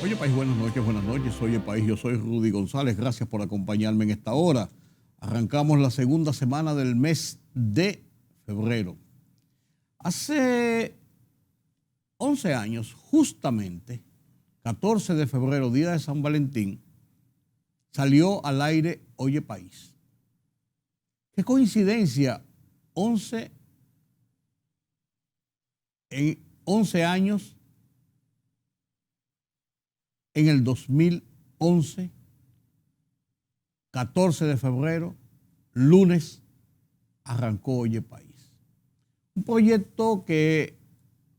Oye País, buenas noches. Oye País, yo soy Rudy González. Gracias por acompañarme en esta hora. Arrancamos la segunda semana del mes de febrero. Hace 11 años, justamente, 14 de febrero, día de San Valentín, salió al aire Oye País. Qué coincidencia, 11 años en el 2011, 14 de febrero, lunes, arrancó Oye País. Un proyecto que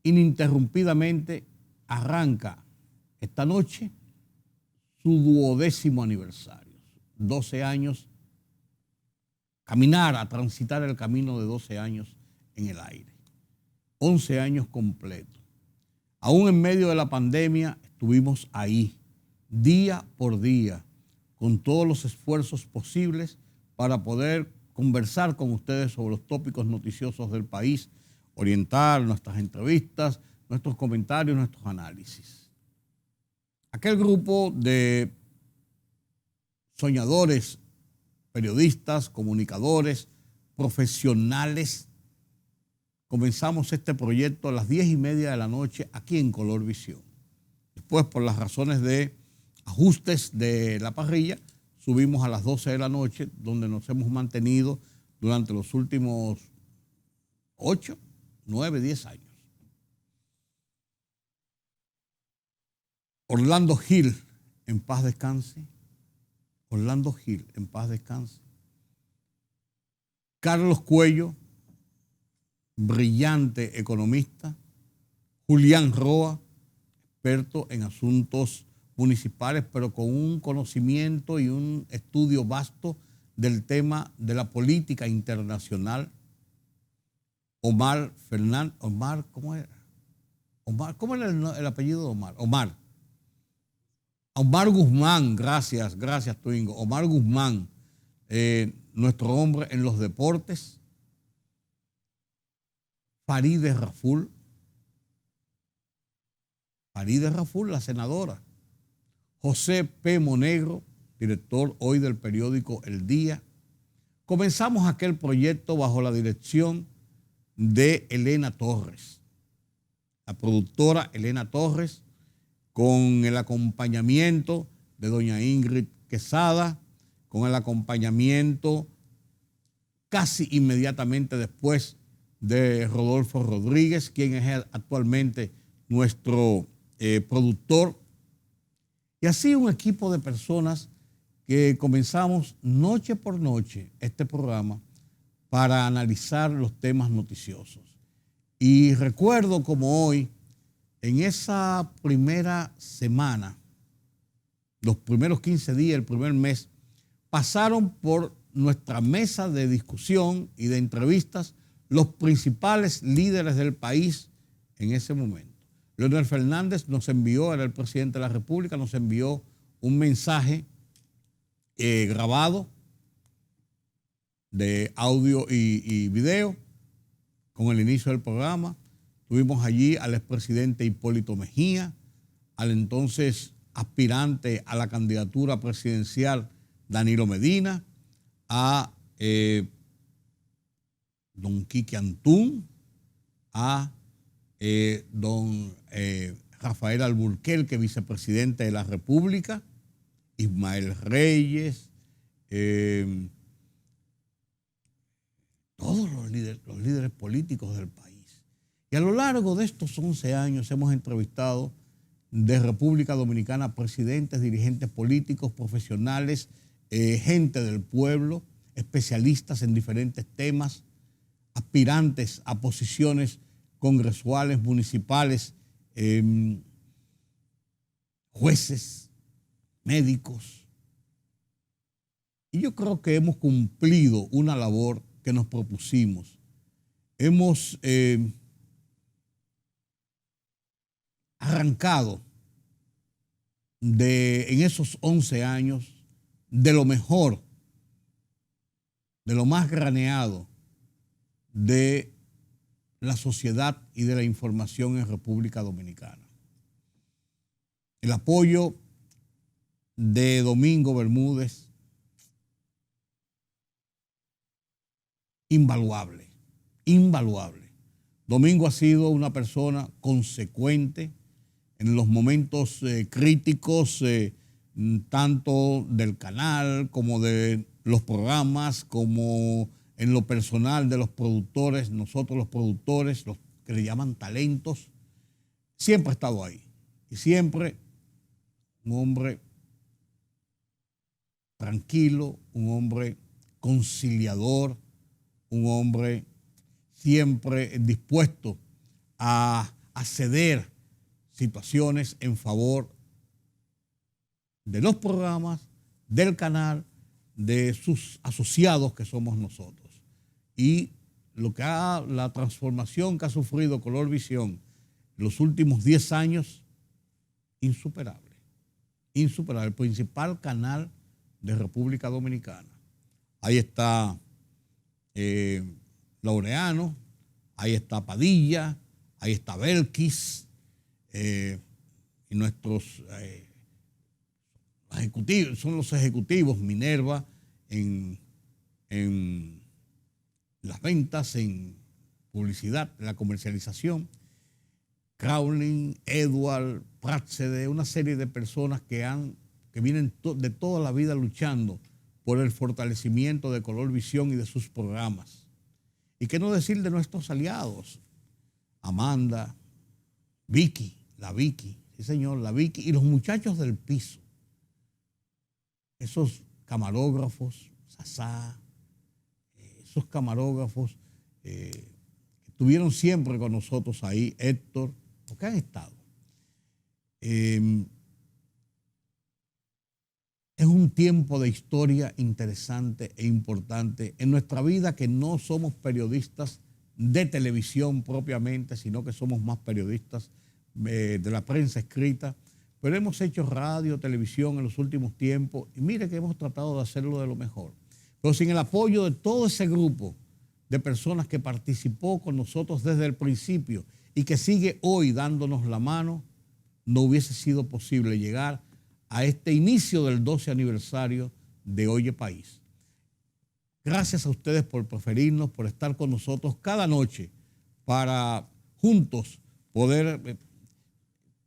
ininterrumpidamente arranca esta noche su 12º aniversario. 12 años, caminar, a transitar el camino de 12 años en el aire. 11 años completos. Aún en medio de la pandemia estuvimos ahí, día por día, con todos los esfuerzos posibles para poder conversar con ustedes sobre los tópicos noticiosos del país, orientar nuestras entrevistas, nuestros comentarios, nuestros análisis. Aquel grupo de soñadores, periodistas, comunicadores, profesionales, comenzamos este proyecto a las 10:30 de la noche aquí en Color Visión. Después, por las razones de ajustes de la parrilla, subimos a las 12 de la noche, donde nos hemos mantenido durante los últimos 8, 9, 10 años. Orlando Gil, en paz descanse. Orlando Gil, en paz descanse. Carlos Cuello, brillante economista. Julián Roa, experto en asuntos municipales, pero con un conocimiento y un estudio vasto del tema de la política internacional. Omar Fernández, Omar, ¿cómo era? Omar, ¿cómo era el apellido de Omar? Omar Guzmán, gracias Twingo. Omar Guzmán, nuestro hombre en los deportes. Farideh Raful, la senadora. José P. Monegro, director hoy del periódico El Día. Comenzamos aquel proyecto bajo la dirección de Elena Torres, la productora Elena Torres, con el acompañamiento de doña Ingrid Quesada, con el acompañamiento casi inmediatamente después de Rodolfo Rodríguez, quien es actualmente nuestro productor. Y así un equipo de personas que comenzamos noche por noche este programa para analizar los temas noticiosos. Y recuerdo como hoy, en esa primera semana, los primeros 15 días, el primer mes, pasaron por nuestra mesa de discusión y de entrevistas los principales líderes del país en ese momento. Leonel Fernández nos envió, era el presidente de la República, nos envió un mensaje grabado de audio y video con el inicio del programa. Tuvimos allí al expresidente Hipólito Mejía, al entonces aspirante a la candidatura presidencial Danilo Medina, a don Quique Antún, a don Rafael Alburquerque, vicepresidente de la República, Ismael Reyes, todos los líderes políticos del país. Y a lo largo de estos 11 años hemos entrevistado de República Dominicana presidentes, dirigentes políticos, profesionales, gente del pueblo, especialistas en diferentes temas, aspirantes a posiciones congresuales, municipales, jueces, médicos. Y yo creo que hemos cumplido una labor que nos propusimos. Hemos arrancado en esos 11 años de lo mejor, de lo más graneado de la sociedad y de la información en República Dominicana. El apoyo de Domingo Bermúdez, invaluable, invaluable. Domingo ha sido una persona consecuente en los momentos críticos, tanto del canal como de los programas, como en lo personal de los productores. Nosotros los productores, los que le llaman talentos, siempre ha estado ahí. Y siempre un hombre tranquilo, un hombre conciliador, un hombre siempre dispuesto a ceder situaciones en favor de los programas, del canal, de sus asociados que somos nosotros. Y la transformación que ha sufrido Color Visión en los últimos 10 años, insuperable. Insuperable. El principal canal de República Dominicana. Ahí está Laureano, ahí está Padilla, ahí está Belkis, y nuestros ejecutivos, son los ejecutivos, Minerva en las ventas, en publicidad, en la comercialización, Crowley, Edward, Praxede, una serie de personas que vienen de toda la vida luchando por el fortalecimiento de Color Visión y de sus programas. Y qué no decir de nuestros aliados, Amanda, Vicky, sí señor, la Vicky, y los muchachos del piso, esos camarógrafos, Sasá, esos camarógrafos que estuvieron siempre con nosotros ahí, Héctor, porque han estado. Es un tiempo de historia interesante e importante en nuestra vida, que no somos periodistas de televisión propiamente, sino que somos más periodistas de la prensa escrita, pero hemos hecho radio, televisión en los últimos tiempos y mire que hemos tratado de hacerlo de lo mejor. Pero sin el apoyo de todo ese grupo de personas que participó con nosotros desde el principio y que sigue hoy dándonos la mano, no hubiese sido posible llegar a este inicio del 12 aniversario de Oye País. Gracias a ustedes por preferirnos, por estar con nosotros cada noche para juntos poder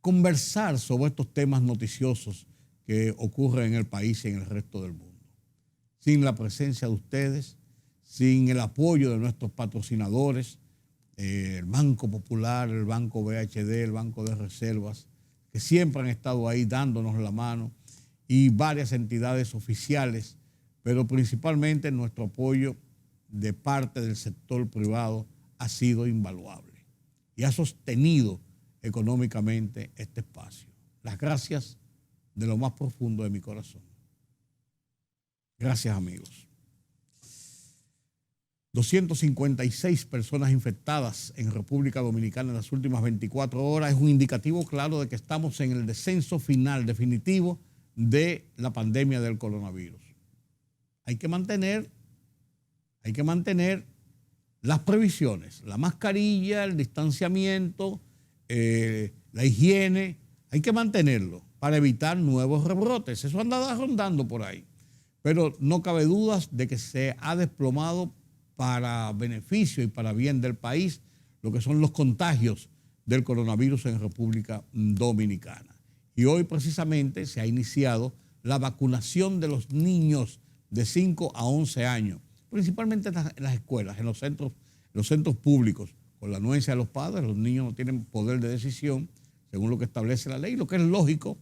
conversar sobre estos temas noticiosos que ocurren en el país y en el resto del mundo. Sin la presencia de ustedes, sin el apoyo de nuestros patrocinadores, el Banco Popular, el Banco BHD, el Banco de Reservas, que siempre han estado ahí dándonos la mano, y varias entidades oficiales, pero principalmente nuestro apoyo de parte del sector privado ha sido invaluable y ha sostenido económicamente este espacio. Las gracias de lo más profundo de mi corazón. Gracias, amigos. 256 personas infectadas en República Dominicana en las últimas 24 horas. Es un indicativo claro de que estamos en el descenso final definitivo de la pandemia del coronavirus. Hay que mantener las previsiones, la mascarilla, el distanciamiento, la higiene, hay que mantenerlo para evitar nuevos rebrotes. Eso anda rondando por ahí. Pero no cabe dudas de que se ha desplomado para beneficio y para bien del país lo que son los contagios del coronavirus en República Dominicana. Y hoy precisamente se ha iniciado la vacunación de los niños de 5 a 11 años, principalmente en las escuelas, en los centros públicos. Con la anuencia de los padres, los niños no tienen poder de decisión, según lo que establece la ley, lo que es lógico,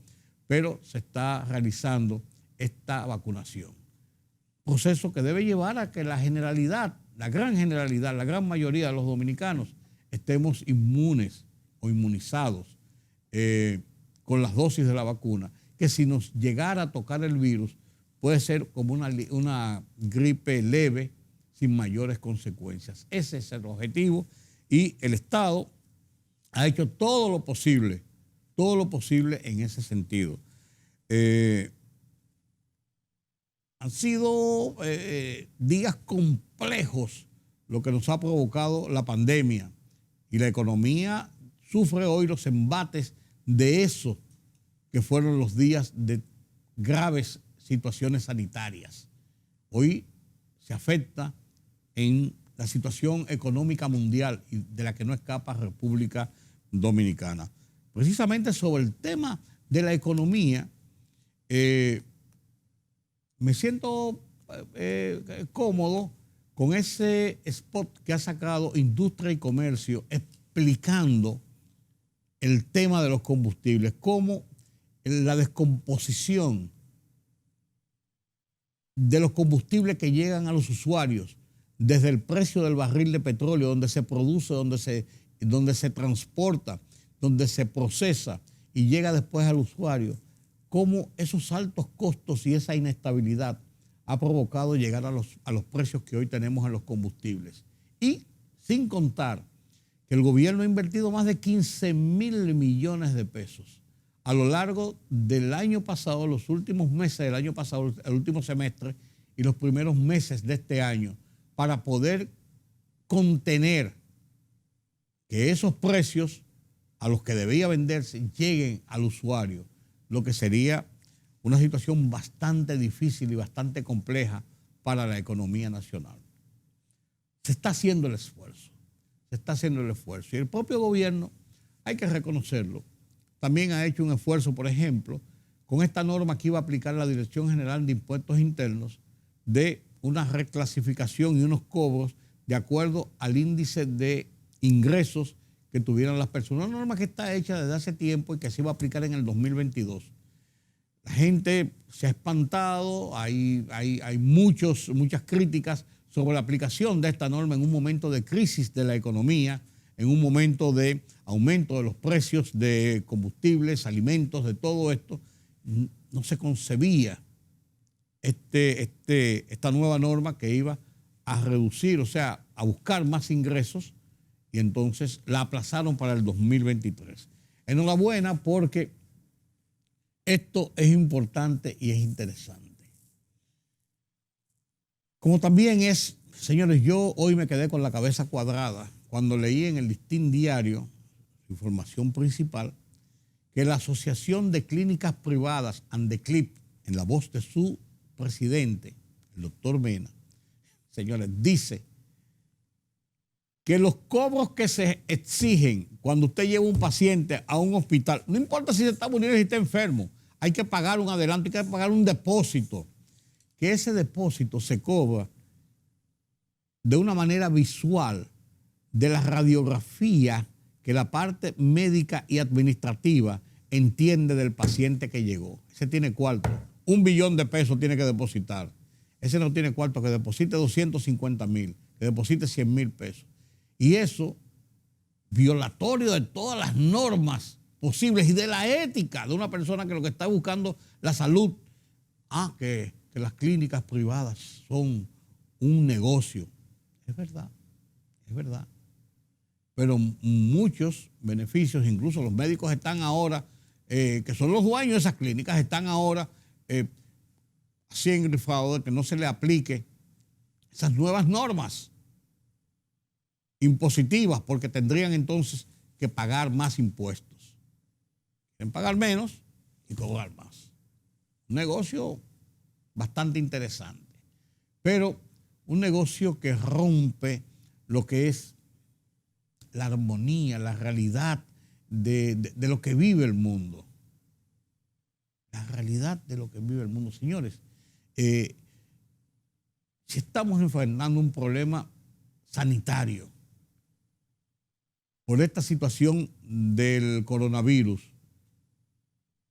pero se está realizando esta vacunación. Proceso que debe llevar a que la generalidad, la gran mayoría de los dominicanos estemos inmunes o inmunizados con las dosis de la vacuna, que si nos llegara a tocar el virus puede ser como una gripe leve sin mayores consecuencias. Ese es el objetivo y el Estado ha hecho todo lo posible en ese sentido. Han sido días complejos lo que nos ha provocado la pandemia y la economía sufre hoy los embates de eso que fueron los días de graves situaciones sanitarias. Hoy se afecta en la situación económica mundial y de la que no escapa República Dominicana. Precisamente sobre el tema de la economía, me siento cómodo con ese spot que ha sacado Industria y Comercio explicando el tema de los combustibles, cómo la descomposición de los combustibles que llegan a los usuarios, desde el precio del barril de petróleo, donde se produce, donde se transporta, donde se procesa y llega después al usuario, cómo esos altos costos y esa inestabilidad ha provocado llegar a los precios que hoy tenemos en los combustibles. Y sin contar que el gobierno ha invertido más de 15.000 millones de pesos a lo largo del año pasado, los últimos meses del año pasado, el último semestre y los primeros meses de este año, para poder contener que esos precios a los que debía venderse lleguen al usuario, lo que sería una situación bastante difícil y bastante compleja para la economía nacional. Se está haciendo el esfuerzo, y el propio gobierno, hay que reconocerlo, también ha hecho un esfuerzo, por ejemplo, con esta norma que iba a aplicar la Dirección General de Impuestos Internos, de una reclasificación y unos cobros de acuerdo al índice de ingresos que tuvieran las personas. Una norma que está hecha desde hace tiempo y que se iba a aplicar en el 2022. La gente se ha espantado, hay muchas críticas sobre la aplicación de esta norma en un momento de crisis de la economía, en un momento de aumento de los precios de combustibles, alimentos, de todo esto. No se concebía esta nueva norma que iba a reducir, o sea, a buscar más ingresos, y entonces la aplazaron para el 2023. Enhorabuena, porque esto es importante y es interesante. Como también es, señores, yo hoy me quedé con la cabeza cuadrada cuando leí en el Listín Diario, su información principal, que la Asociación de Clínicas Privadas, ANDECLIP, en la voz de su presidente, el doctor Mena, señores, dice que los cobros que se exigen cuando usted lleva un paciente a un hospital, no importa si se está muriendo o si está enfermo, hay que pagar un adelanto, hay que pagar un depósito, que ese depósito se cobra de una manera visual de la radiografía que la parte médica y administrativa entiende del paciente que llegó. Ese tiene cuarto, 1 billón de pesos tiene que depositar. Ese no tiene cuarto, que deposite 250,000, que deposite 100,000 pesos. Y eso, violatorio de todas las normas posibles y de la ética de una persona que lo que está buscando la salud. Que las clínicas privadas son un negocio. Es verdad. Pero muchos beneficios, incluso los médicos están ahora, que son los dueños de esas clínicas, están ahora así engrifados de que no se le aplique esas nuevas normas impositivas, porque tendrían entonces que pagar más impuestos. Quieren pagar menos y cobrar más. Un negocio bastante interesante, pero un negocio que rompe lo que es la armonía, la realidad de lo que vive el mundo. La realidad de lo que vive el mundo. Señores, si estamos enfrentando un problema sanitario por esta situación del coronavirus,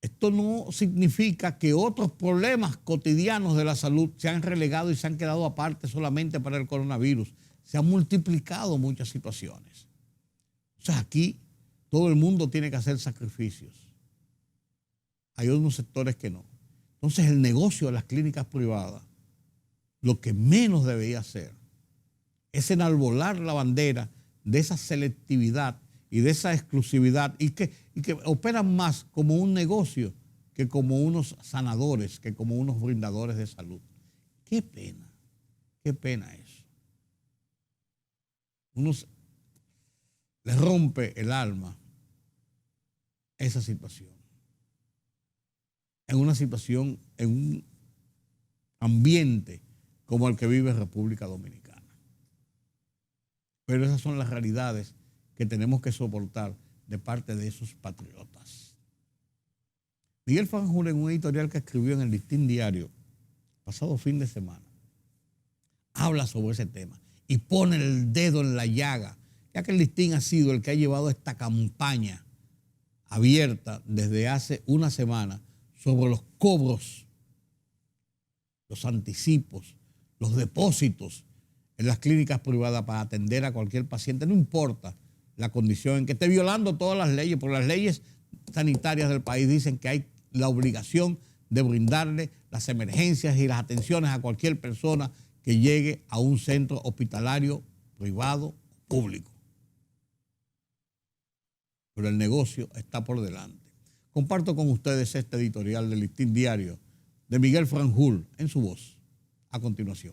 esto no significa que otros problemas cotidianos de la salud se han relegado y se han quedado aparte solamente para el coronavirus. Se han multiplicado muchas situaciones. O sea, aquí todo el mundo tiene que hacer sacrificios. Hay unos sectores que no. Entonces, el negocio de las clínicas privadas, lo que menos debería hacer es enarbolar la bandera de esa selectividad y de esa exclusividad, y que operan más como un negocio que como unos sanadores, que como unos brindadores de salud. Qué pena eso. Les rompe el alma esa situación. en una situación, en un ambiente como el que vive República Dominicana. Pero esas son las realidades que tenemos que soportar de parte de esos patriotas. Miguel Franjul, en un editorial que escribió en el Listín Diario pasado fin de semana, habla sobre ese tema y pone el dedo en la llaga, ya que el Listín ha sido el que ha llevado esta campaña abierta desde hace una semana sobre los cobros, los anticipos, los depósitos en las clínicas privadas para atender a cualquier paciente, no importa la condición en que esté, violando todas las leyes, porque las leyes sanitarias del país dicen que hay la obligación de brindarle las emergencias y las atenciones a cualquier persona que llegue a un centro hospitalario privado o público. Pero el negocio está por delante. Comparto con ustedes este editorial del Listín Diario de Miguel Franjul en su voz. A continuación.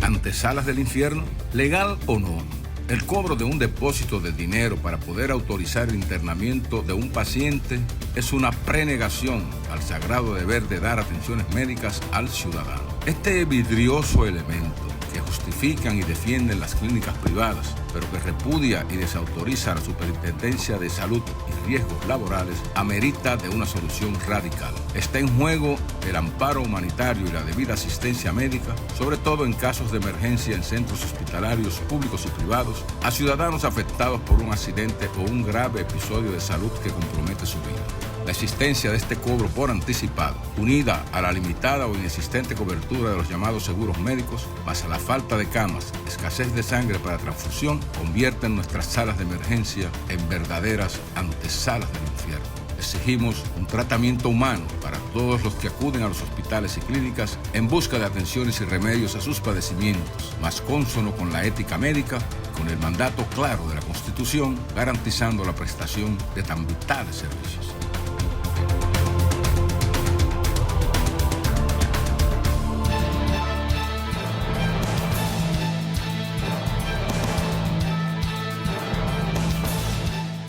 Antesalas del infierno, ¿legal o no? El cobro de un depósito de dinero para poder autorizar el internamiento de un paciente es una prenegación al sagrado deber de dar atenciones médicas al ciudadano. Este vidrioso elemento que justifican y defienden las clínicas privadas, pero que repudia y desautoriza a la Superintendencia de Salud y Riesgos Laborales, amerita de una solución radical. Está en juego el amparo humanitario y la debida asistencia médica, sobre todo en casos de emergencia en centros hospitalarios públicos y privados, a ciudadanos afectados por un accidente o un grave episodio de salud que compromete su vida. La existencia de este cobro por anticipado, unida a la limitada o inexistente cobertura de los llamados seguros médicos, más a la falta de camas, escasez de sangre para transfusión, convierten nuestras salas de emergencia en verdaderas antesalas del infierno. Exigimos un tratamiento humano para todos los que acuden a los hospitales y clínicas en busca de atenciones y remedios a sus padecimientos, más cónsono con la ética médica, con el mandato claro de la Constitución, garantizando la prestación de tan vitales servicios.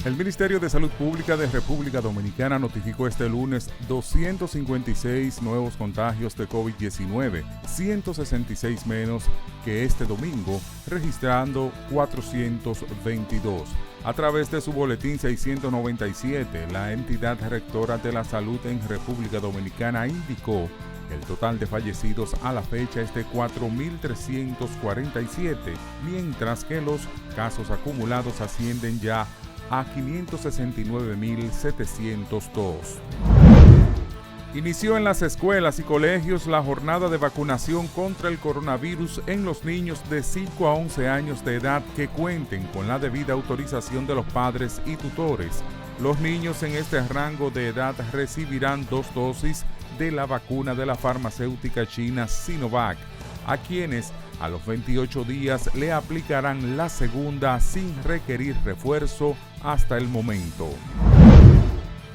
El Ministerio de Salud Pública de República Dominicana notificó este lunes 256 nuevos contagios de COVID-19, 166 menos que este domingo, registrando 422. A través de su boletín 697, la entidad rectora de la salud en República Dominicana indicó el total de fallecidos a la fecha es de 4.347, mientras que los casos acumulados ascienden ya a 569.702. Inició en las escuelas y colegios la jornada de vacunación contra el coronavirus en los niños de 5 a 11 años de edad que cuenten con la debida autorización de los padres y tutores. Los niños en este rango de edad recibirán 2 dosis de la vacuna de la farmacéutica china Sinovac, a quienes a los 28 días le aplicarán la segunda sin requerir refuerzo hasta el momento.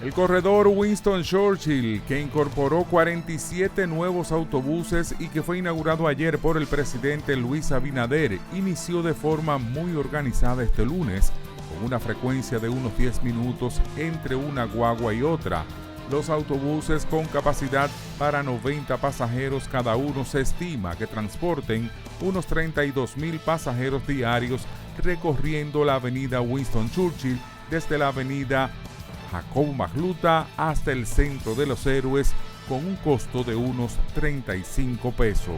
El corredor Winston Churchill, que incorporó 47 nuevos autobuses y que fue inaugurado ayer por el presidente Luis Abinader, inició de forma muy organizada este lunes, con una frecuencia de unos 10 minutos entre una guagua y otra. Los autobuses con capacidad para 90 pasajeros cada uno se estima que transporten unos 32,000 pasajeros diarios recorriendo la avenida Winston Churchill desde la avenida Jacobo Magluta hasta el Centro de los Héroes con un costo de unos 35 pesos.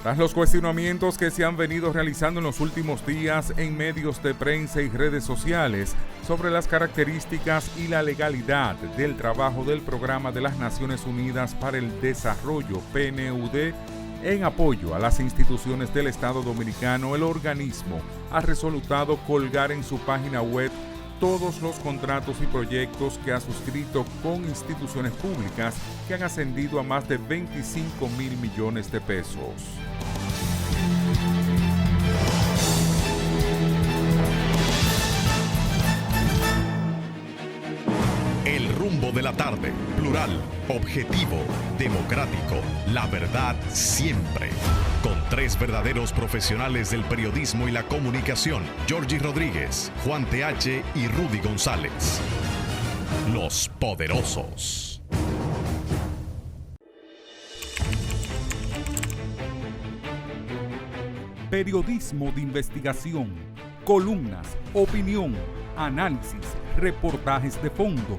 Tras los cuestionamientos que se han venido realizando en los últimos días en medios de prensa y redes sociales sobre las características y la legalidad del trabajo del Programa de las Naciones Unidas para el Desarrollo, PNUD, en apoyo a las instituciones del Estado Dominicano, el organismo ha resolutado colgar en su página web todos los contratos y proyectos que ha suscrito con instituciones públicas que han ascendido a más de 25,000 millones de pesos. El rumbo de la la tarde. Plural, objetivo, democrático. La verdad siempre. Con tres verdaderos profesionales del periodismo y la comunicación. Georgie Rodríguez, Juan TH y Rudy González. Los Poderosos. Periodismo de investigación, columnas, opinión, análisis, reportajes de fondo.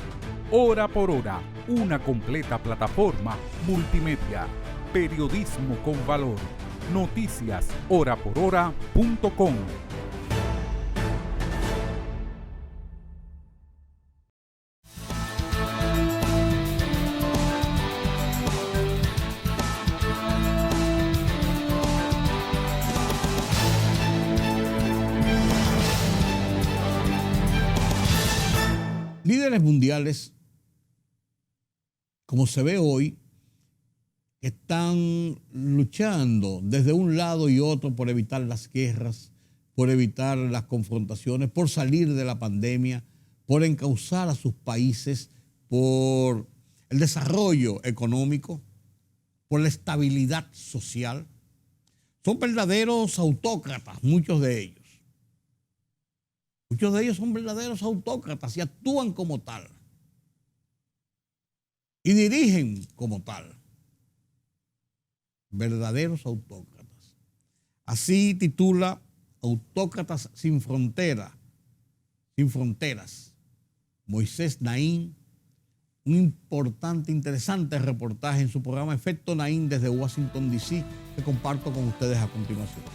Hora por hora, una completa plataforma multimedia. Periodismo con valor. Noticias horaporhora.com. Líderes mundiales, como se ve hoy, están luchando desde un lado y otro por evitar las guerras, por evitar las confrontaciones, por salir de la pandemia, por encauzar a sus países, por el desarrollo económico, por la estabilidad social. Son verdaderos autócratas, muchos de ellos. Muchos de ellos son verdaderos autócratas y actúan como tal. Y dirigen como tal. Verdaderos autócratas. Así titula Autócratas sin fronteras, Moisés Naím, un importante, interesante reportaje en su programa Efecto Naím desde Washington, D.C., que comparto con ustedes a continuación.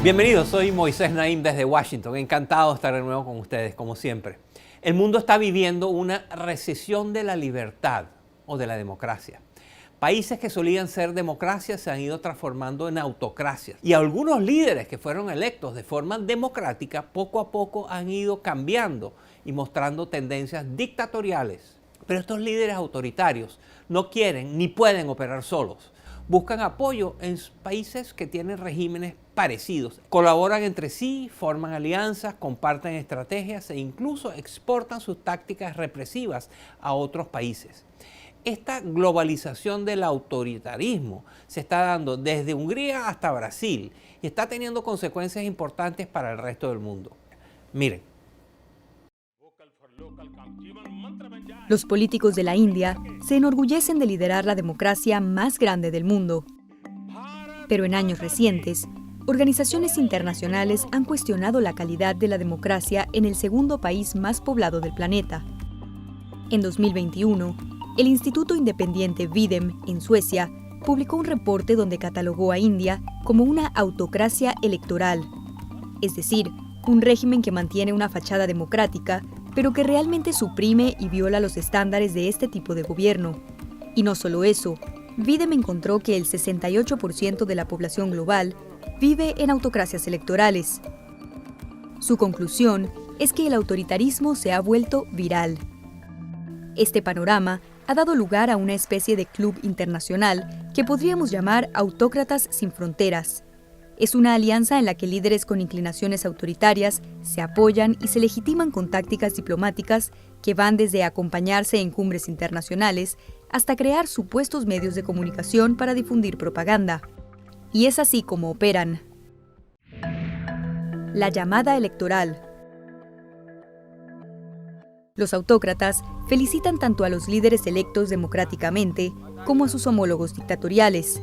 Bienvenidos, soy Moisés Naím desde Washington. Encantado de estar de nuevo con ustedes, como siempre. El mundo está viviendo una recesión de la libertad o de la democracia. Países que solían ser democracias se han ido transformando en autocracias. Y algunos líderes que fueron electos de forma democrática poco a poco han ido cambiando y mostrando tendencias dictatoriales. Pero estos líderes autoritarios no quieren ni pueden operar solos. Buscan apoyo en países que tienen regímenes parecidos. Colaboran entre sí, forman alianzas, comparten estrategias e incluso exportan sus tácticas represivas a otros países. Esta globalización del autoritarismo se está dando desde Hungría hasta Brasil y está teniendo consecuencias importantes para el resto del mundo. Miren. Los políticos de la India se enorgullecen de liderar la democracia más grande del mundo. Pero en años recientes, organizaciones internacionales han cuestionado la calidad de la democracia en el segundo país más poblado del planeta. En 2021, el Instituto Independiente Videm, en Suecia, publicó un reporte donde catalogó a India como una autocracia electoral, es decir, un régimen que mantiene una fachada democrática, pero que realmente suprime y viola los estándares de este tipo de gobierno. Y no solo eso, Videm encontró que el 68% de la población global vive en autocracias electorales. Su conclusión es que el autoritarismo se ha vuelto viral. Este panorama ha dado lugar a una especie de club internacional que podríamos llamar Autócratas sin Fronteras. Es una alianza en la que líderes con inclinaciones autoritarias se apoyan y se legitiman con tácticas diplomáticas que van desde acompañarse en cumbres internacionales hasta crear supuestos medios de comunicación para difundir propaganda. Y es así como operan. La llamada electoral. Los autócratas felicitan tanto a los líderes electos democráticamente como a sus homólogos dictatoriales.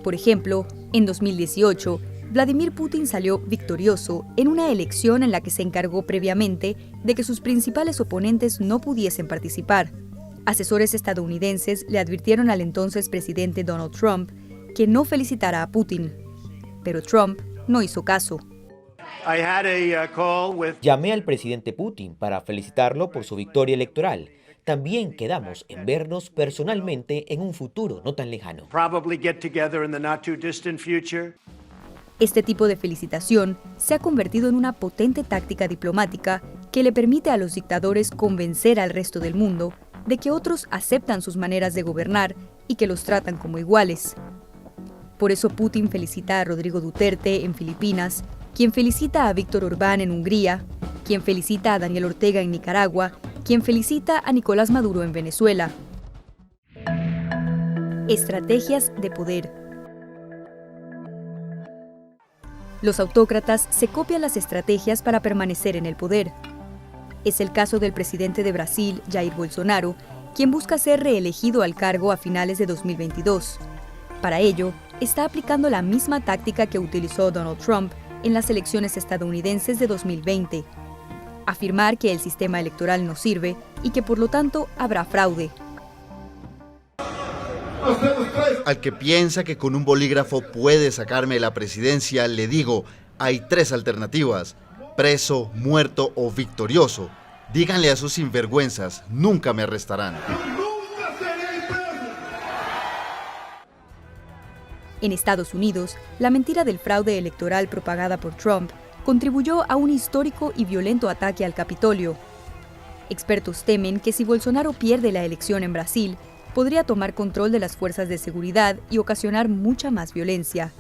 Por ejemplo, en 2018, Vladimir Putin salió victorioso en una elección en la que se encargó previamente de que sus principales oponentes no pudiesen participar. Asesores estadounidenses le advirtieron al entonces presidente Donald Trump que no felicitara a Putin, pero Trump no hizo caso. Llamé al presidente Putin para felicitarlo por su victoria electoral. También quedamos en vernos personalmente en un futuro no tan lejano. Este tipo de felicitación se ha convertido en una potente táctica diplomática que le permite a los dictadores convencer al resto del mundo de que otros aceptan sus maneras de gobernar y que los tratan como iguales. Por eso Putin felicita a Rodrigo Duterte en Filipinas quien felicita a Víctor Orbán en Hungría, quien felicita a Daniel Ortega en Nicaragua, quien felicita a Nicolás Maduro en Venezuela. Estrategias de poder. Los autócratas se copian las estrategias para permanecer en el poder. Es el caso del presidente de Brasil, Jair Bolsonaro, quien busca ser reelegido al cargo a finales de 2022. Para ello, está aplicando la misma táctica que utilizó Donald Trump en las elecciones estadounidenses de 2020. Afirmar que el sistema electoral no sirve y que por lo tanto habrá fraude. Al que piensa que con un bolígrafo puede sacarme la presidencia, le digo, hay 3 alternativas: preso, muerto o victorioso. Díganle a sus sinvergüenzas, nunca me arrestarán. En Estados Unidos, la mentira del fraude electoral propagada por Trump contribuyó a un histórico y violento ataque al Capitolio. Expertos temen que si Bolsonaro pierde la elección en Brasil, podría tomar control de las fuerzas de seguridad y ocasionar mucha más violencia.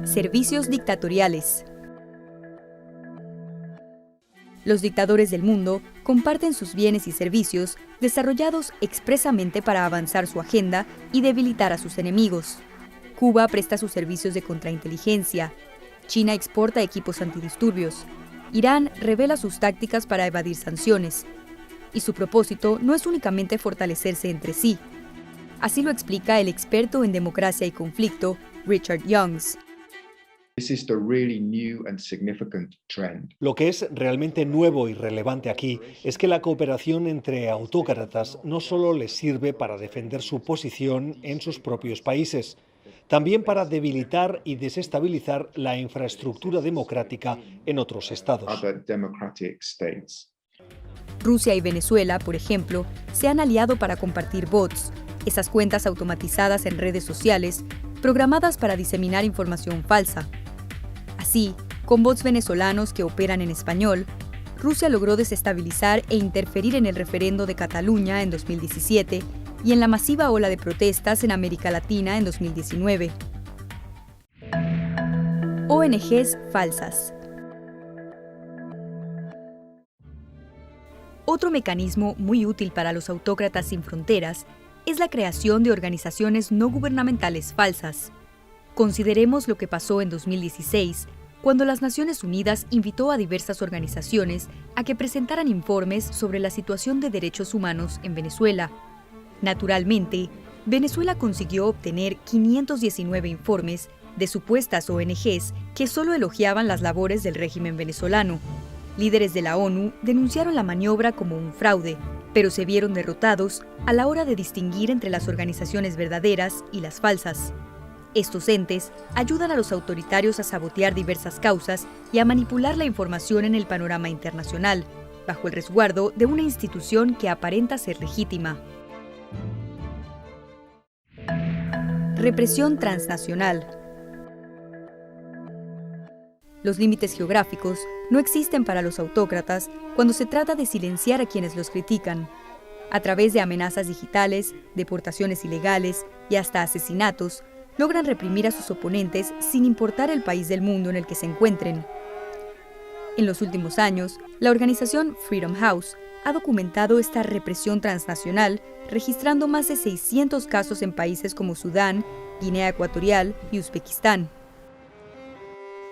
Servicios dictatoriales. Los dictadores del mundo comparten sus bienes y servicios desarrollados expresamente para avanzar su agenda y debilitar a sus enemigos. Cuba presta sus servicios de contrainteligencia. China exporta equipos antidisturbios. Irán revela sus tácticas para evadir sanciones. Y su propósito no es únicamente fortalecerse entre sí. Así lo explica el experto en democracia y conflicto, Richard Youngs. Lo que es realmente nuevo y relevante aquí es que la cooperación entre autócratas no solo les sirve para defender su posición en sus propios países, también para debilitar y desestabilizar la infraestructura democrática en otros estados. Rusia y Venezuela, por ejemplo, se han aliado para compartir bots, esas cuentas automatizadas en redes sociales, programadas para diseminar información falsa. Así, con bots venezolanos que operan en español, Rusia logró desestabilizar e interferir en el referendo de Cataluña en 2017 y en la masiva ola de protestas en América Latina en 2019. ONGs falsas. Otro mecanismo muy útil para los autócratas sin fronteras es la creación de organizaciones no gubernamentales falsas. Consideremos lo que pasó en 2016, cuando las Naciones Unidas invitó a diversas organizaciones a que presentaran informes sobre la situación de derechos humanos en Venezuela. Naturalmente, Venezuela consiguió obtener 519 informes de supuestas ONGs que solo elogiaban las labores del régimen venezolano. Líderes de la ONU denunciaron la maniobra como un fraude, pero se vieron derrotados a la hora de distinguir entre las organizaciones verdaderas y las falsas. Estos entes ayudan a los autoritarios a sabotear diversas causas y a manipular la información en el panorama internacional, bajo el resguardo de una institución que aparenta ser legítima. Represión transnacional. Los límites geográficos no existen para los autócratas cuando se trata de silenciar a quienes los critican. A través de amenazas digitales, deportaciones ilegales y hasta asesinatos, logran reprimir a sus oponentes sin importar el país del mundo en el que se encuentren. En los últimos años, la organización Freedom House ha documentado esta represión transnacional, registrando más de 600 casos en países como Sudán, Guinea Ecuatorial y Uzbekistán.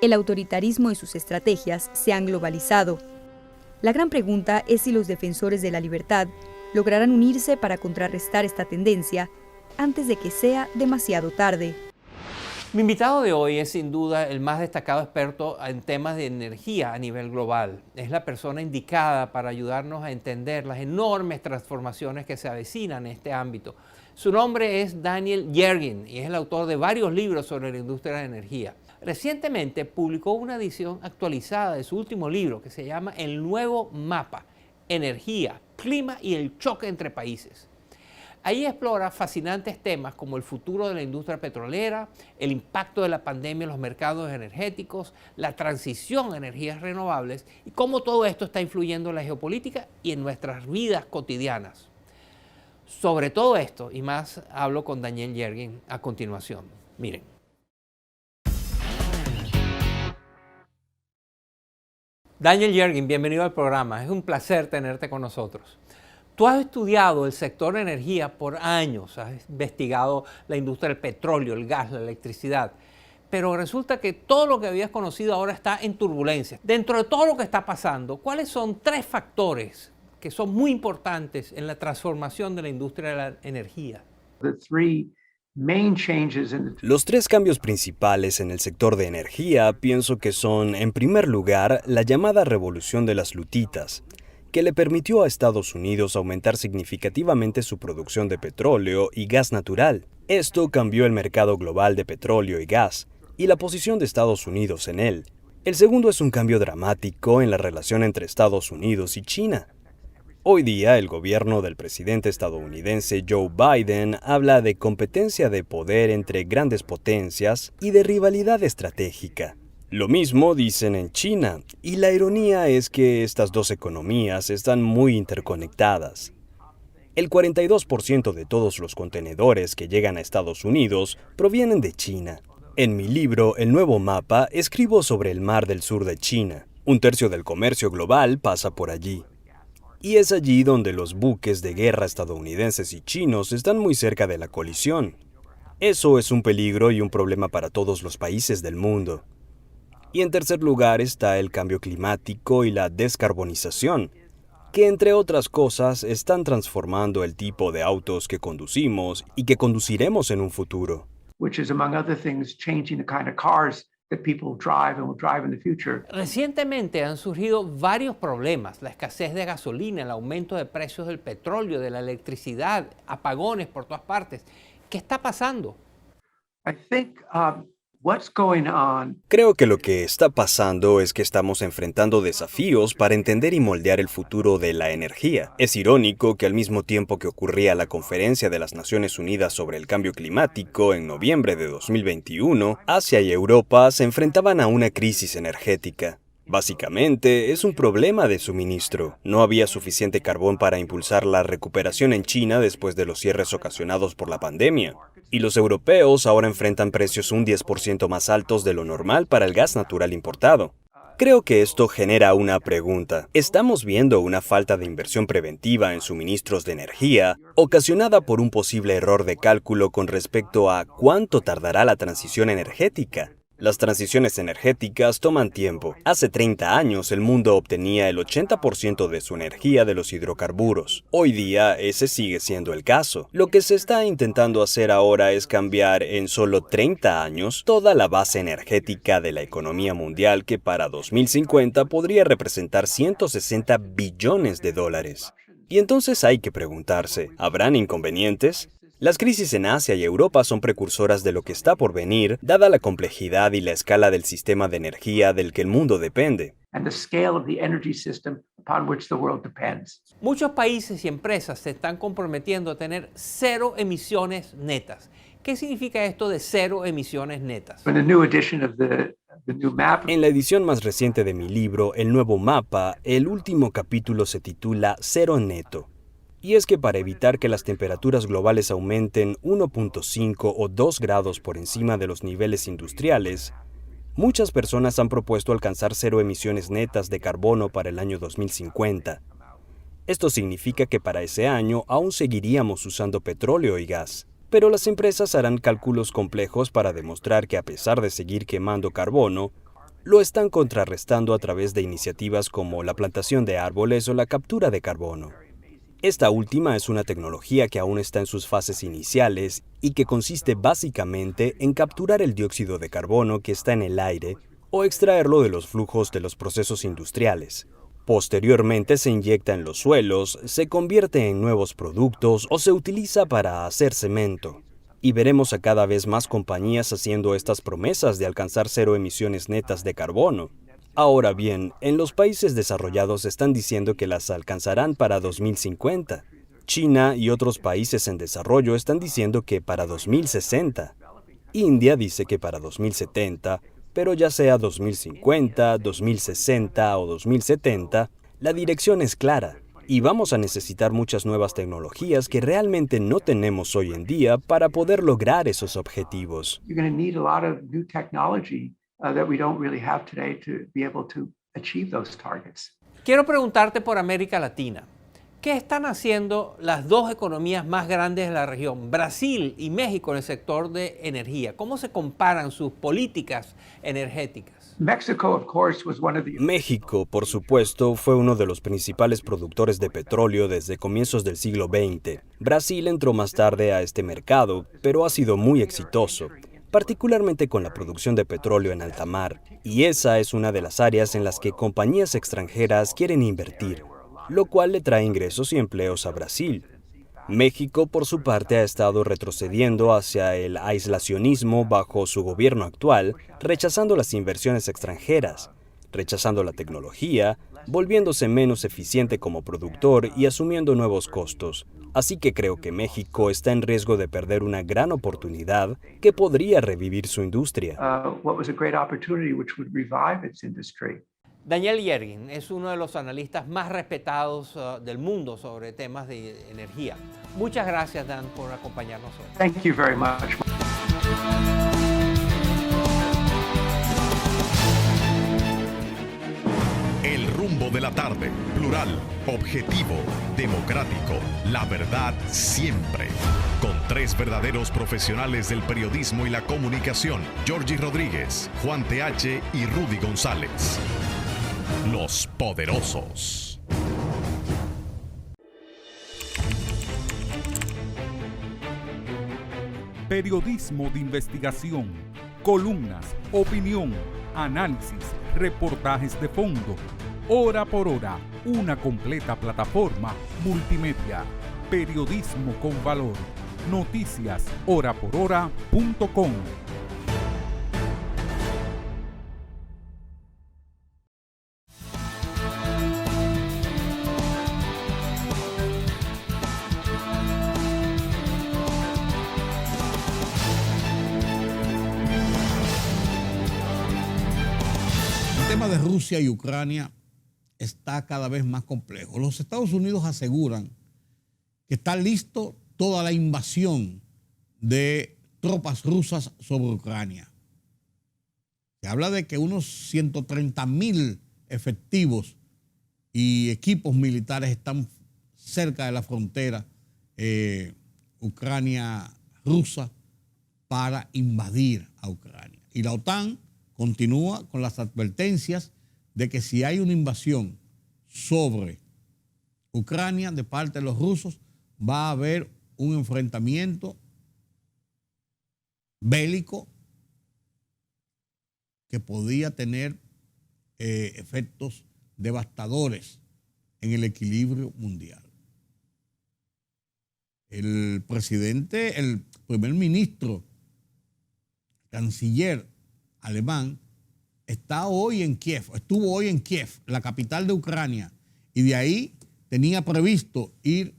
El autoritarismo y sus estrategias se han globalizado. La gran pregunta es si los defensores de la libertad lograrán unirse para contrarrestar esta tendencia antes de que sea demasiado tarde. Mi invitado de hoy es sin duda el más destacado experto en temas de energía a nivel global. Es la persona indicada para ayudarnos a entender las enormes transformaciones que se avecinan en este ámbito. Su nombre es Daniel Yergin y es el autor de varios libros sobre la industria de la energía. Recientemente publicó una edición actualizada de su último libro que se llama El Nuevo Mapa, Energía, Clima y el Choque entre Países. Ahí explora fascinantes temas como el futuro de la industria petrolera, el impacto de la pandemia en los mercados energéticos, la transición a energías renovables y cómo todo esto está influyendo en la geopolítica y en nuestras vidas cotidianas. Sobre todo esto y más hablo con Daniel Yergin a continuación. Miren. Daniel Yergin, bienvenido al programa. Es un placer tenerte con nosotros. Tú has estudiado el sector de energía por años, has investigado la industria del petróleo, el gas, la electricidad, pero resulta que todo lo que habías conocido ahora está en turbulencia. Dentro de todo lo que está pasando, ¿cuáles son 3 factores que son muy importantes en la transformación de la industria de la energía? Los 3 cambios principales en el sector de energía pienso que son, en primer lugar, la llamada revolución de las lutitas, que le permitió a Estados Unidos aumentar significativamente su producción de petróleo y gas natural. Esto cambió el mercado global de petróleo y gas y la posición de Estados Unidos en él. El segundo es un cambio dramático en la relación entre Estados Unidos y China. Hoy día, el gobierno del presidente estadounidense Joe Biden habla de competencia de poder entre grandes potencias y de rivalidad estratégica. Lo mismo dicen en China, y la ironía es que estas 2 economías están muy interconectadas. El 42% de todos los contenedores que llegan a Estados Unidos provienen de China. En mi libro, El Nuevo Mapa, escribo sobre el mar del sur de China. 1/3 del comercio global pasa por allí. Y es allí donde los buques de guerra estadounidenses y chinos están muy cerca de la colisión. Eso es un peligro y un problema para todos los países del mundo. Y en tercer lugar está el cambio climático y la descarbonización, que entre otras cosas están transformando el tipo de autos que conducimos y que conduciremos en un futuro. Recientemente han surgido varios problemas, la escasez de gasolina, el aumento de precios del petróleo, de la electricidad, apagones por todas partes. ¿Qué está pasando? Creo que lo que está pasando es que estamos enfrentando desafíos para entender y moldear el futuro de la energía. Es irónico que al mismo tiempo que ocurría la Conferencia de las Naciones Unidas sobre el Cambio Climático en noviembre de 2021, Asia y Europa se enfrentaban a una crisis energética. Básicamente, es un problema de suministro. No había suficiente carbón para impulsar la recuperación en China después de los cierres ocasionados por la pandemia. Y los europeos ahora enfrentan precios un 10% más altos de lo normal para el gas natural importado. Creo que esto genera una pregunta. ¿Estamos viendo una falta de inversión preventiva en suministros de energía, ocasionada por un posible error de cálculo con respecto a cuánto tardará la transición energética? Las transiciones energéticas toman tiempo. Hace 30 años el mundo obtenía el 80% de su energía de los hidrocarburos. Hoy día ese sigue siendo el caso. Lo que se está intentando hacer ahora es cambiar en solo 30 años toda la base energética de la economía mundial, que para 2050 podría representar 160 billones de dólares. Y entonces hay que preguntarse, ¿habrán inconvenientes? Las crisis en Asia y Europa son precursoras de lo que está por venir, dada la complejidad y la escala del sistema de energía del que el mundo depende. Muchos países y empresas se están comprometiendo a tener 0 emisiones netas. ¿Qué significa esto de 0 emisiones netas? En la edición más reciente de mi libro, El Nuevo Mapa, el último capítulo se titula Cero Neto. Y es que para evitar que las temperaturas globales aumenten 1.5 o 2 grados por encima de los niveles industriales, muchas personas han propuesto alcanzar 0 emisiones netas de carbono para el año 2050. Esto significa que para ese año aún seguiríamos usando petróleo y gas. Pero las empresas harán cálculos complejos para demostrar que a pesar de seguir quemando carbono, lo están contrarrestando a través de iniciativas como la plantación de árboles o la captura de carbono. Esta última es una tecnología que aún está en sus fases iniciales y que consiste básicamente en capturar el dióxido de carbono que está en el aire o extraerlo de los flujos de los procesos industriales. Posteriormente se inyecta en los suelos, se convierte en nuevos productos o se utiliza para hacer cemento. Y veremos a cada vez más compañías haciendo estas promesas de alcanzar 0 emisiones netas de carbono. Ahora bien, en los países desarrollados están diciendo que las alcanzarán para 2050. China y otros países en desarrollo están diciendo que para 2060. India dice que para 2070, pero ya sea 2050, 2060 o 2070, la dirección es clara. Y vamos a necesitar muchas nuevas tecnologías que realmente no tenemos hoy en día para poder lograr esos objetivos. Quiero preguntarte por América Latina. ¿Qué están haciendo las dos economías más grandes de la región, Brasil y México, en el sector de energía? ¿Cómo se comparan sus políticas energéticas? México, por supuesto, fue uno de los principales productores de petróleo desde comienzos del siglo XX. Brasil entró más tarde a este mercado, pero ha sido muy exitoso, particularmente con la producción de petróleo en alta mar. Y esa es una de las áreas en las que compañías extranjeras quieren invertir, lo cual le trae ingresos y empleos a Brasil. México, por su parte, ha estado retrocediendo hacia el aislacionismo bajo su gobierno actual, rechazando las inversiones extranjeras, rechazando la tecnología, volviéndose menos eficiente como productor y asumiendo nuevos costos. Así que creo que México está en riesgo de perder una gran oportunidad que podría revivir su industria. Daniel Yergin es uno de los analistas más respetados del mundo sobre temas de energía. Muchas gracias, Dan, por acompañarnos hoy. Thank you very much. El rumbo de la tarde, plural, objetivo, democrático, la verdad siempre. Con tres verdaderos profesionales del periodismo y la comunicación, Georgie Rodríguez, Juan TH y Rudy González. Los poderosos. Periodismo de investigación, columnas, opinión, análisis, reportajes de fondo. Hora por hora, una completa plataforma multimedia. Periodismo con valor. Noticias horaporhora.com. El tema de Rusia y Ucrania está cada vez más complejo. Los Estados Unidos aseguran que está listo toda la invasión de tropas rusas sobre Ucrania. Se habla de que unos 130,000 efectivos y equipos militares están cerca de la frontera Ucrania-rusa para invadir a Ucrania. Y la OTAN continúa con las advertencias de que si hay una invasión sobre Ucrania de parte de los rusos, va a haber un enfrentamiento bélico que podría tener efectos devastadores en el equilibrio mundial. El presidente, el primer ministro, canciller alemán, estuvo hoy en Kiev, la capital de Ucrania, y de ahí tenía previsto ir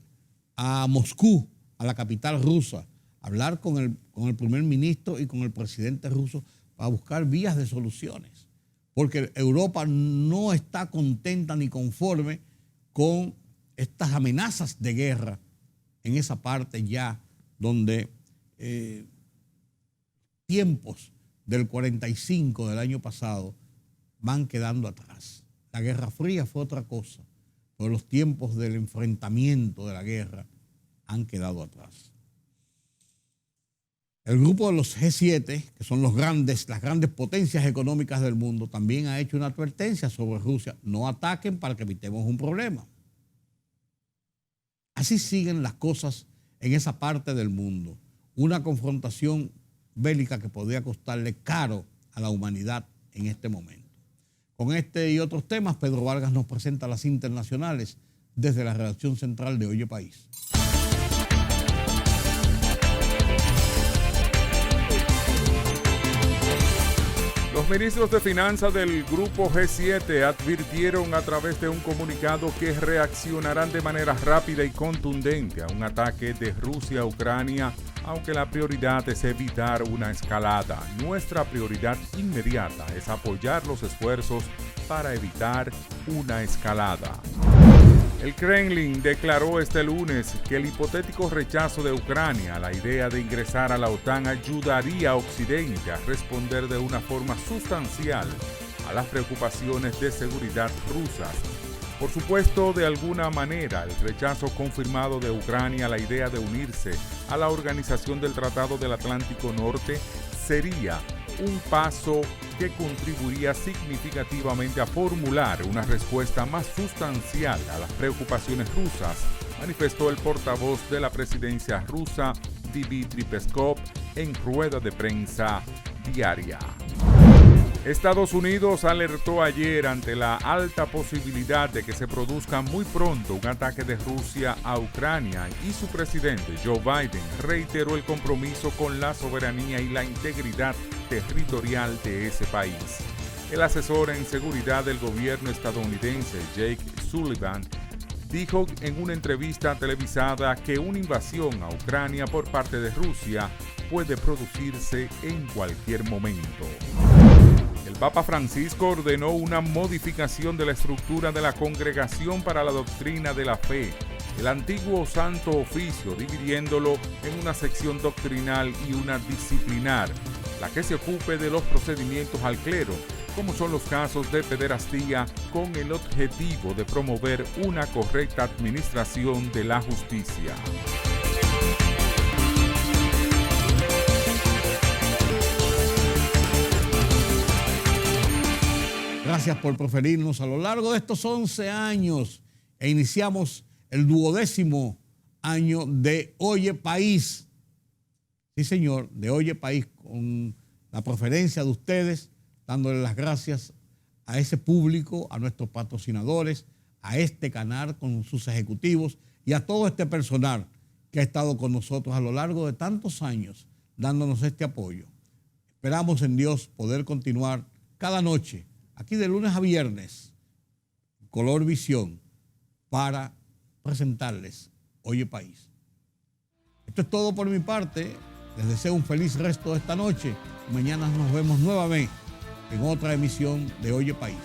a Moscú, a la capital rusa, hablar con el primer ministro y con el presidente ruso para buscar vías de soluciones. Porque Europa no está contenta ni conforme con estas amenazas de guerra en esa parte ya donde tiempos del 45 del año pasado van quedando atrás. La Guerra Fría fue otra cosa, pero los tiempos del enfrentamiento de la guerra han quedado atrás. El grupo de los G7, que son las grandes potencias económicas del mundo, también ha hecho una advertencia sobre Rusia. No ataquen para que evitemos un problema. Así siguen las cosas en esa parte del mundo. Una confrontación bélica que podría costarle caro a la humanidad en este momento. Con este y otros temas, Pedro Vargas nos presenta las internacionales desde la redacción central de Oye País. Los ministros de Finanzas del Grupo G7 advirtieron a través de un comunicado que reaccionarán de manera rápida y contundente a un ataque de Rusia a Ucrania, aunque la prioridad es evitar una escalada. Nuestra prioridad inmediata es apoyar los esfuerzos para evitar una escalada. El Kremlin declaró este lunes que el hipotético rechazo de Ucrania a la idea de ingresar a la OTAN ayudaría a Occidente a responder de una forma sustancial a las preocupaciones de seguridad rusas. Por supuesto, de alguna manera, el rechazo confirmado de Ucrania a la idea de unirse a la Organización del Tratado del Atlántico Norte sería un paso que contribuiría significativamente a formular una respuesta más sustancial a las preocupaciones rusas, manifestó el portavoz de la presidencia rusa, Dmitry Peskov, en rueda de prensa diaria. Estados Unidos alertó ayer ante la alta posibilidad de que se produzca muy pronto un ataque de Rusia a Ucrania y su presidente Joe Biden reiteró el compromiso con la soberanía y la integridad territorial de ese país. El asesor en seguridad del gobierno estadounidense, Jake Sullivan, dijo en una entrevista televisada que una invasión a Ucrania por parte de Rusia puede producirse en cualquier momento. El Papa Francisco ordenó una modificación de la estructura de la Congregación para la Doctrina de la Fe, el antiguo Santo Oficio, dividiéndolo en una sección doctrinal y una disciplinar, la que se ocupe de los procedimientos al clero, como son los casos de pederastía, con el objetivo de promover una correcta administración de la justicia. Gracias por preferirnos a lo largo de estos 11 años e iniciamos el 12º año de Oye País. Sí, señor, de Oye País, con la preferencia de ustedes, dándole las gracias a ese público, a nuestros patrocinadores, a este canal con sus ejecutivos y a todo este personal que ha estado con nosotros a lo largo de tantos años dándonos este apoyo. Esperamos en Dios poder continuar cada noche, aquí de lunes a viernes, Color Visión, para presentarles Oye País. Esto es todo por mi parte. Les deseo un feliz resto de esta noche. Mañana nos vemos nuevamente en otra emisión de Oye País.